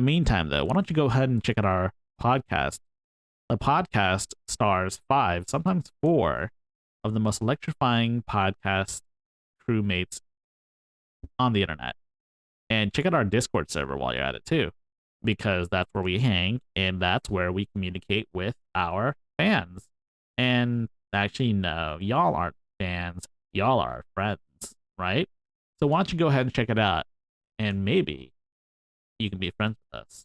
the meantime, though, why don't you go ahead and check out our podcast? The podcast stars 5, sometimes 4, of the most electrifying podcast crewmates on the internet. And check out our Discord server while you're at it, too, because that's where we hang, and that's where we communicate with our fans. And actually, no, y'all aren't fans. Y'all are friends, right? So why don't you go ahead and check it out, and maybe you can be friends with us.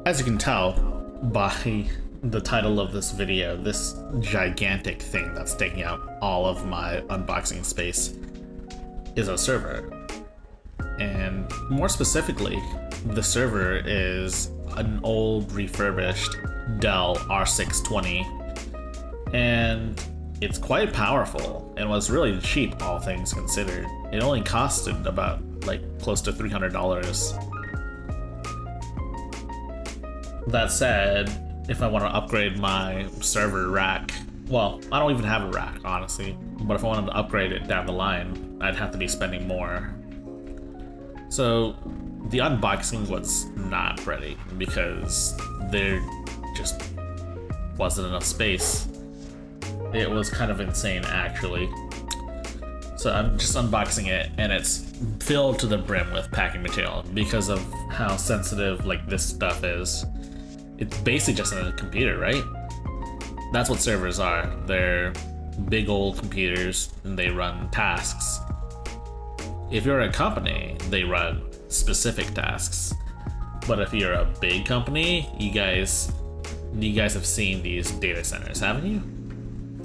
As you can tell by the title of this video, this gigantic thing that's taking up all of my unboxing space is a server. And more specifically, the server is an old refurbished Dell R620, and it's quite powerful and was really cheap, all things considered. It only costed about close to $300. That said, if I want to upgrade my server rack, well, I don't even have a rack, honestly, but if I wanted to upgrade it down the line, I'd have to be spending more. So the unboxing was not pretty because there just wasn't enough space. It was kind of insane, actually. So I'm just unboxing it, and it's filled to the brim with packing material because of how sensitive this stuff is. It's basically just a computer, right? That's what servers are. They're big old computers, and they run tasks. If you're a company, they run specific tasks. But if you're a big company, you guys have seen these data centers, haven't you?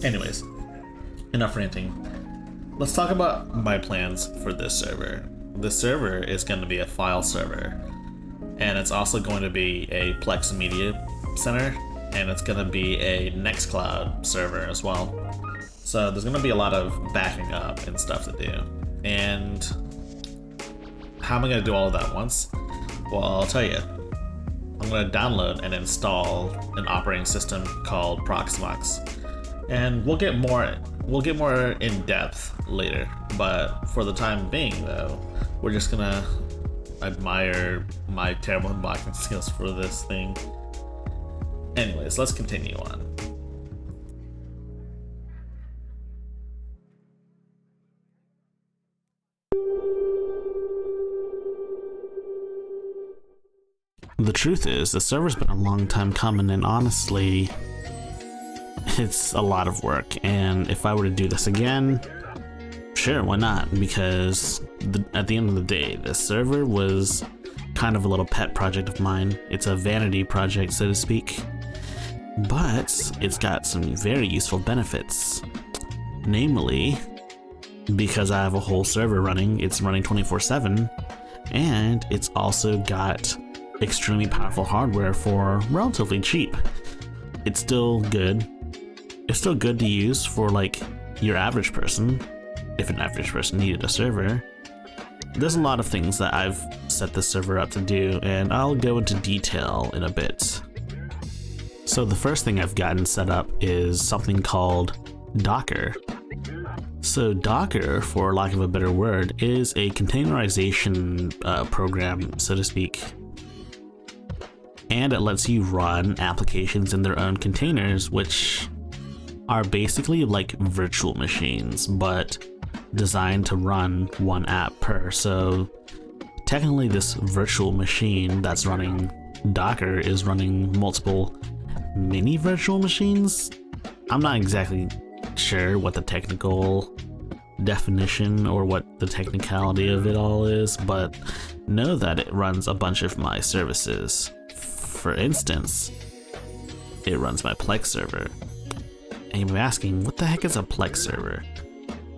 Anyways, enough ranting. Let's talk about my plans for this server. This server is going to be a file server, and it's also going to be a Plex Media Center, and it's going to be a Nextcloud server as well. So there's going to be a lot of backing up and stuff to do. And how am I going to do all of that once? Well, I'll tell you. I'm going to download and install an operating system called Proxmox, and we'll get more in depth later. But for the time being, though, we're just gonna admire my terrible unboxing skills for this thing. Anyways, let's continue on. The truth is, the server's been a long time coming, and honestly, it's a lot of work. And if I were to do this again, sure, why not? Because at the end of the day, the server was kind of a little pet project of mine. It's a vanity project, so to speak, but it's got some very useful benefits. Namely, because I have a whole server running, it's running 24/7, and it's also got extremely powerful hardware for relatively cheap. It's still good. It's still good to use for your average person, if an average person needed a server. There's a lot of things that I've set this server up to do, and I'll go into detail in a bit. So the first thing I've gotten set up is something called Docker. So Docker, for lack of a better word, is a containerization program, so to speak. And it lets you run applications in their own containers, which are basically like virtual machines, but designed to run one app per. So technically this virtual machine that's running Docker is running multiple mini virtual machines. I'm not exactly sure what the technical definition or what the technicality of it all is, but know that it runs a bunch of my services. For instance, it runs my Plex server. And you're asking, what the heck is a Plex server?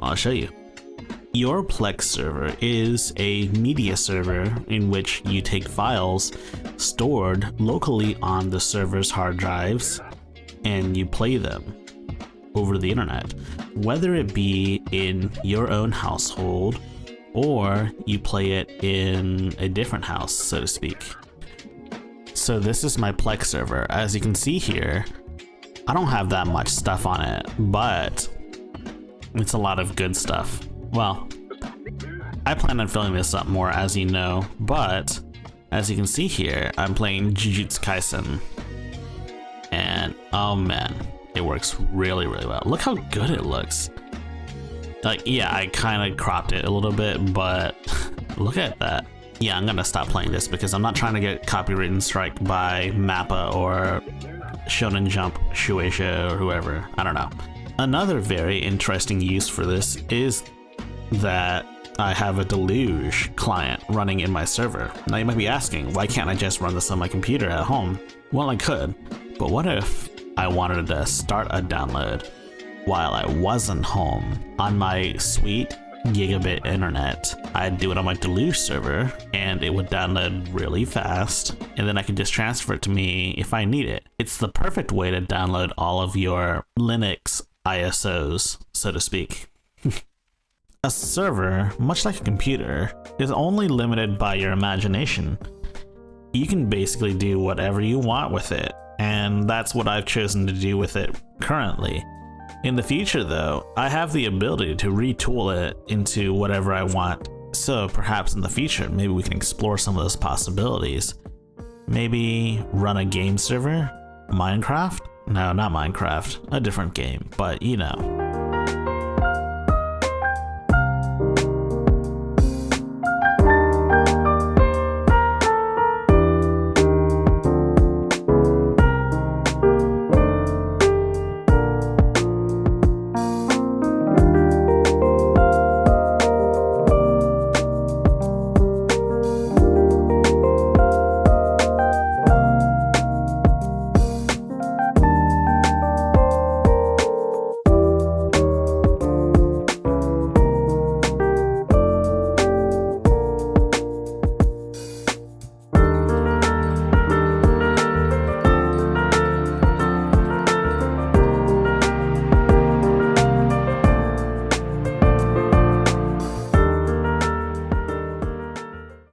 I'll show you. Your Plex server is a media server in which you take files stored locally on the server's hard drives and you play them over the internet, whether it be in your own household or you play it in a different house, so to speak. So this is my Plex server. As you can see here, I don't have that much stuff on it, but it's a lot of good stuff. Well, I plan on filling this up more, as you know, but as you can see here, I'm playing Jujutsu Kaisen. And oh man, it works really, really well. Look how good it looks. Like, yeah, I kind of cropped it a little bit, but look at that. Yeah, I'm gonna stop playing this because I'm not trying to get copyright strike by Mappa or Shonen Jump, Shueisha, or whoever. I don't know. Another very interesting use for this is that I have a Deluge client running in my server. Now you might be asking, why can't I just run this on my computer at home? Well, I could, but what if I wanted to start a download while I wasn't home on my sweet gigabit internet? I'd do it on my Deluge server and it would download really fast, and then I could just transfer it to me if I need it. It's the perfect way to download all of your Linux ISOs, so to speak. A server, much like a computer, is only limited by your imagination. You can basically do whatever you want with it, and that's what I've chosen to do with it currently. In the future though, I have the ability to retool it into whatever I want, so perhaps in the future maybe we can explore some of those possibilities. Maybe run a game server? Minecraft? No, not Minecraft, a different game, but you know.